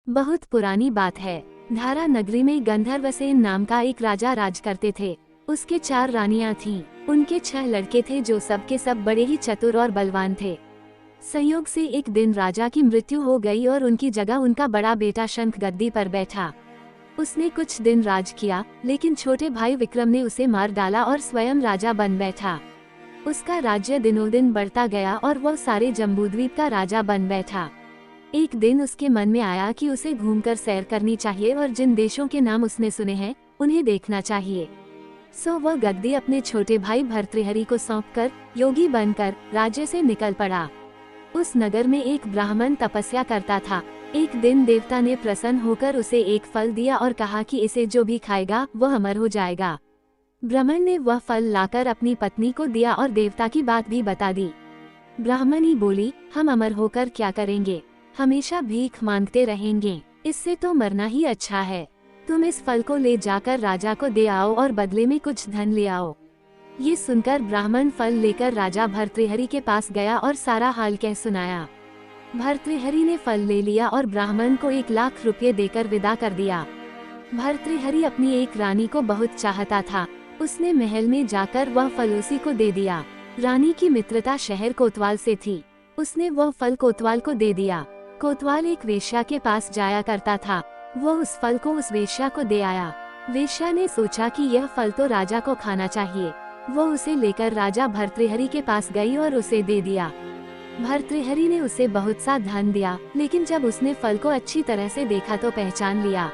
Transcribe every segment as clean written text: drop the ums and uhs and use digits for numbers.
बहुत पुरानी बात है। धारा नगरी में गंधर्वसेन नाम का एक राजा राज करते थे। उसके 4 रानियां थीं। उनके 6 लड़के थे जो सब के सब बड़े ही चतुर और बलवान थे। संयोग से एक दिन राजा की मृत्यु हो गई और उनकी जगह उनका बड़ा बेटा शंख गद्दी पर बैठा। उसने कुछ दिन राज किया, लेकिन छोटे भाई विक्रम ने उसे मार डाला और स्वयं राजा बन बैठा। उसका राज्य दिनों दिन बढ़ता गया और वह सारे जम्बूद्वीप का राजा बन बैठा। एक दिन उसके मन में आया कि उसे घूमकर सैर करनी चाहिए और जिन देशों के नाम उसने सुने हैं उन्हें देखना चाहिए। सो वह गद्दी अपने छोटे भाई भर्तृहरि को सौंपकर योगी बनकर राज्य से निकल पड़ा। उस नगर में एक ब्राह्मण तपस्या करता था। एक दिन देवता ने प्रसन्न होकर उसे एक फल दिया और कहा कि इसे जो भी खाएगा वह अमर हो जाएगा। ब्राह्मण ने वह फल लाकर अपनी पत्नी को दिया और देवता की बात भी बता दी। ब्राह्मणी बोली, हम अमर होकर क्या करेंगे, हमेशा भीख मांगते रहेंगे, इससे तो मरना ही अच्छा है। तुम इस फल को ले जाकर राजा को दे आओ और बदले में कुछ धन ले आओ। ये सुनकर ब्राह्मण फल लेकर राजा भर्तृहरि के पास गया और सारा हाल कह सुनाया। भर्तृहरि ने फल ले लिया और ब्राह्मण को 1 लाख रुपये देकर विदा कर दिया। भर्तृहरि अपनी एक रानी को बहुत चाहता था। उसने महल में जाकर वह फल उसी को दे दिया। रानी की मित्रता शहर कोतवाल से थी। उसने वह फल कोतवाल को दे दिया। कोतवाल एक वेश्या के पास जाया करता था। वो उस फल को उस वेश्या को दे आया। वेश्या ने सोचा कि यह फल तो राजा को खाना चाहिए। वो उसे लेकर राजा भर्तृहरि के पास गई और उसे दे दिया। भर्तृहरि ने उसे बहुत सा धन दिया, लेकिन जब उसने फल को अच्छी तरह से देखा तो पहचान लिया।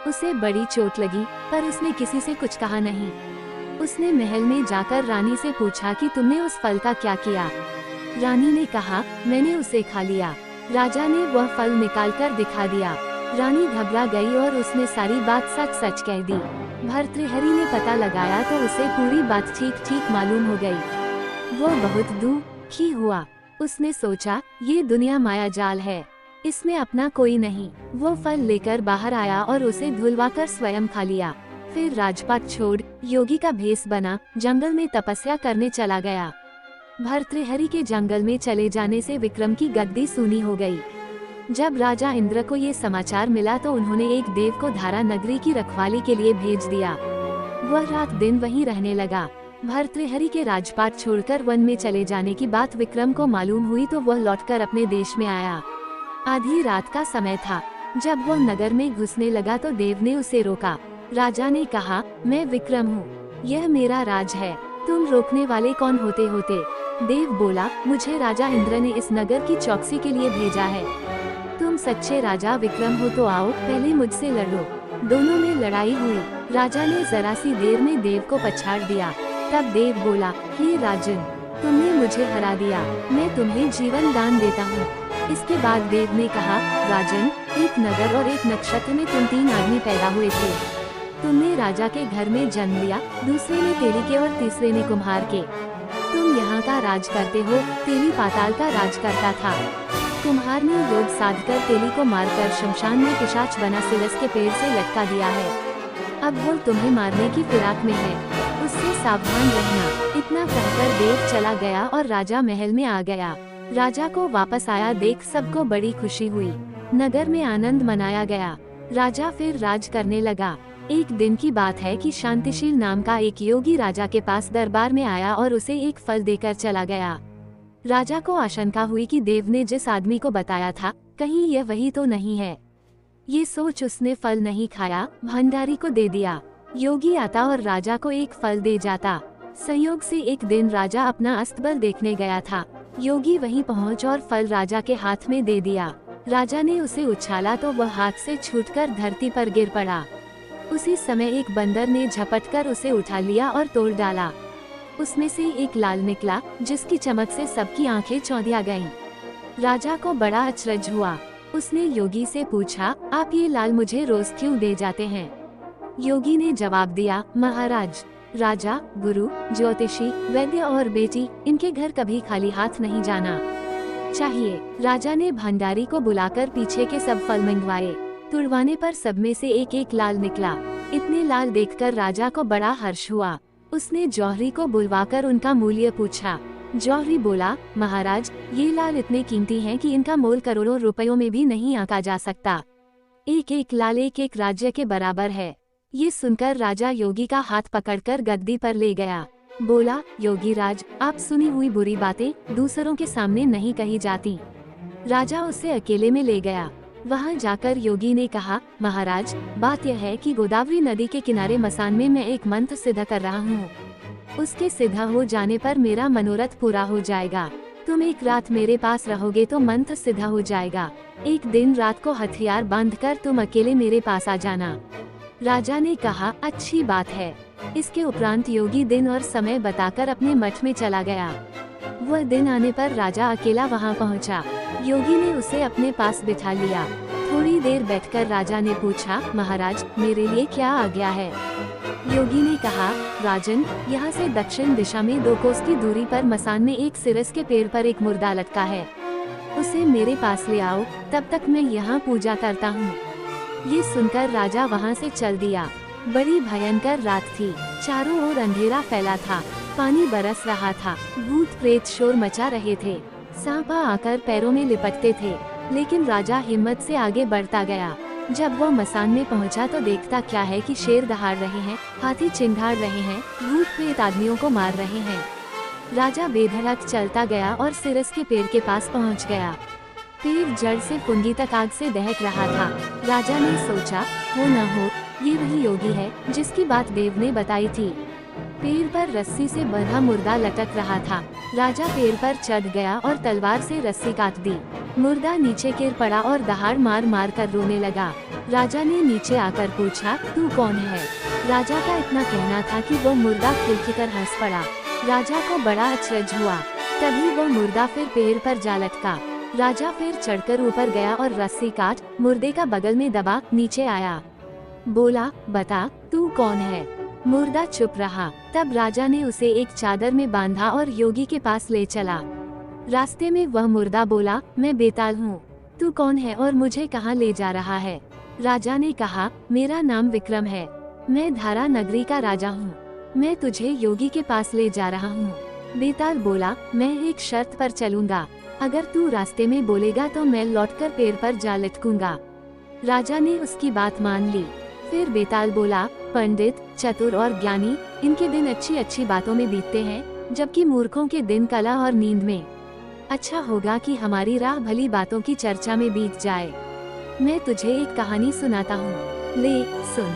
उसे बड़ी चोट लगी, पर उसने किसी से कुछ कहा नहीं। उसने महल में जाकर रानी से पूछा कि तुमने उस फल का क्या किया। रानी ने कहा, मैंने उसे खा लिया। राजा ने वह फल निकालकर दिखा दिया। रानी घबरा गई और उसने सारी बात सच सच कह दी। भर्तृहरि ने पता लगाया तो उसे पूरी बात ठीक ठीक मालूम हो गई। वो बहुत दुखी हुआ। उसने सोचा, ये दुनिया माया जाल है, इसमें अपना कोई नहीं। वो फल लेकर बाहर आया और उसे धुलवाकर स्वयं खा लिया। फिर राजपाट छोड़ योगी का भेष बना जंगल में तपस्या करने चला गया। भर्तृहरि के जंगल में चले जाने से विक्रम की गद्दी सूनी हो गई। जब राजा इंद्र को ये समाचार मिला तो उन्होंने एक देव को धारा नगरी की रखवाली के लिए भेज दिया। वह रात दिन वहीं रहने लगा। भर्तृहरि के राजपाट छोड़कर वन में चले जाने की बात विक्रम को मालूम हुई तो वह लौटकर अपने देश में आया। आधी रात का समय था। जब वह नगर में घुसने लगा तो देव ने उसे रोका। राजा ने कहा, मैं विक्रम हूँ, यह मेरा राज है, तुम रोकने वाले कौन होते। देव बोला, मुझे राजा इंद्र ने इस नगर की चौकसी के लिए भेजा है। तुम सच्चे राजा विक्रम हो तो आओ, पहले मुझसे लड़ो। दोनों में लड़ाई हुई। राजा ने जरा सी देर में देव को पछाड़ दिया। तब देव बोला, हे राजन, तुमने मुझे हरा दिया, मैं तुम्हें जीवन दान देता हूँ। इसके बाद देव ने कहा, राजन, एक नगर और एक नक्षत्र में तुम 3 आदमी पैदा हुए थे। तुमने राजा के घर में जन्म लिया, दूसरे ने तेली के और तीसरे ने कुम्हार के। तुम यहाँ का राज करते हो, तेली पाताल का राज करता था। कुम्हार ने योग साधकर तेली को मारकर शमशान में पिशाच बना सिरस के पेड़ से लटका दिया है। अब वो तुम्हें मारने की फिराक में है, उससे सावधान रहना। इतना कहकर देव चला गया और राजा महल में आ गया। राजा को वापस आया देख सबको बड़ी खुशी हुई। नगर में आनंद मनाया गया। राजा फिर राज करने लगा। एक दिन की बात है कि शांतिशील नाम का एक योगी राजा के पास दरबार में आया और उसे एक फल देकर चला गया। राजा को आशंका हुई कि देव ने जिस आदमी को बताया था, कहीं यह वही तो नहीं है। ये सोच उसने फल नहीं खाया, भंडारी को दे दिया। योगी आता और राजा को एक फल दे जाता। संयोग से एक दिन राजा अपना अस्तबल देखने गया था। योगी वहीं पहुंच और फल राजा के हाथ में दे दिया। राजा ने उसे उछाला तो वह हाथ से छूटकर धरती पर गिर पड़ा। उसी समय एक बंदर ने झपटकर उसे उठा लिया और तोड़ डाला। उसमें से एक लाल निकला, जिसकी चमक से सबकी आंखें चौंधिया गईं। राजा को बड़ा अचरज हुआ। उसने योगी से पूछा, आप ये लाल मुझे रोज क्यों दे जाते हैं। योगी ने जवाब दिया, महाराज, राजा, गुरु, ज्योतिषी, वैद्य और बेटी, इनके घर कभी खाली हाथ नहीं जाना चाहिए। राजा ने भंडारी को बुलाकर पीछे के सब फल मंगवाए। तुड़वाने पर सब में से एक एक लाल निकला। इतने लाल देखकर राजा को बड़ा हर्ष हुआ। उसने जौहरी को बुलवाकर उनका मूल्य पूछा। जौहरी बोला, महाराज, ये लाल इतने कीमती हैं कि इनका मोल करोड़ों रुपयों में भी नहीं आंका जा सकता। एक एक लाल एक एक राज्य के बराबर है। ये सुनकर राजा योगी का हाथ पकड़कर गद्दी पर ले गया। बोला, योगी राज, आप सुनी हुई बुरी बातें दूसरों के सामने नहीं कही जाती। राजा उसे अकेले में ले गया। वहां जाकर योगी ने कहा, महाराज, बात यह है कि गोदावरी नदी के किनारे मसान में मैं एक मंत्र सिद्ध कर रहा हूँ। उसके सिद्ध हो जाने पर मेरा मनोरथ पूरा हो जाएगा। तुम एक रात मेरे पास रहोगे तो मंत्र सिद्ध हो जाएगा। एक दिन रात को हथियार बांधकर तुम अकेले मेरे पास आ जाना। राजा ने कहा, अच्छी बात है। इसके उपरांत योगी दिन और समय बताकर अपने मठ में चला गया। वह दिन आने पर राजा अकेला वहां पहुंचा। योगी ने उसे अपने पास बिठा लिया। थोड़ी देर बैठकर राजा ने पूछा, महाराज, मेरे लिए क्या आज्ञा है? योगी ने कहा, राजन, यहाँ से दक्षिण दिशा में 2 कोस की दूरी पर मसान में एक सिरस के पेड़ पर एक मुर्दा लटका है। उसे मेरे पास ले आओ, तब तक मैं यहाँ पूजा करता हूँ। ये सुनकर राजा वहाँ से चल दिया। बड़ी भयंकर रात थी। चारों ओर अंधेरा फैला था। पानी बरस रहा था। भूत प्रेत शोर मचा रहे थे। सांप आकर पैरों में लिपटते थे, लेकिन राजा हिम्मत से आगे बढ़ता गया। जब वो मसान में पहुंचा तो देखता क्या है कि शेर दहाड़ रहे हैं, हाथी चिंघाड़ रहे हैं, भूत प्रेत आदमियों को मार रहे हैं। राजा बेधड़क चलता गया और सिरस के पेड़ के पास पहुंच गया। पेड़ जड़ से पुंगी तक आग से दहक रहा था। राजा ने सोचा, हो न हो ये वही योगी है जिसकी बात देव ने बताई थी। पेड़ पर रस्सी से बंधा मुर्दा लटक रहा था। राजा पेड़ पर चढ़ गया और तलवार से रस्सी काट दी। मुर्दा नीचे गिर पड़ा और दहाड़ मार मार कर रोने लगा। राजा ने नीचे आकर पूछा, तू कौन है? राजा का इतना कहना था कि वो मुर्दा खिलखिलकर हंस पड़ा। राजा को बड़ा अचरज हुआ। तभी वो मुर्दा फिर पेड़ पर जा लटका। राजा फिर चढ़कर ऊपर गया और रस्सी काट मुर्दे का बगल में दबा नीचे आया। बोला, बता, तू कौन है? मुर्दा चुप रहा। तब राजा ने उसे एक चादर में बांधा और योगी के पास ले चला। रास्ते में वह मुर्दा बोला, मैं बेताल हूँ। तू कौन है और मुझे कहाँ ले जा रहा है? राजा ने कहा, मेरा नाम विक्रम है। मैं धारा नगरी का राजा हूँ। मैं तुझे योगी के पास ले जा रहा हूँ। बेताल बोला, मैं एक शर्त पर चलूंगा। अगर तू रास्ते में बोलेगा तो मैं लौटकर पेड़ पर जा लटकूंगा। राजा ने उसकी बात मान ली। फिर बेताल बोला, पंडित, चतुर और ज्ञानी, इनके दिन अच्छी अच्छी बातों में बीतते हैं, जबकि मूर्खों के दिन कला और नींद में। अच्छा होगा कि हमारी राह भली बातों की चर्चा में बीत जाए। मैं तुझे एक कहानी सुनाता हूँ, ले सुन।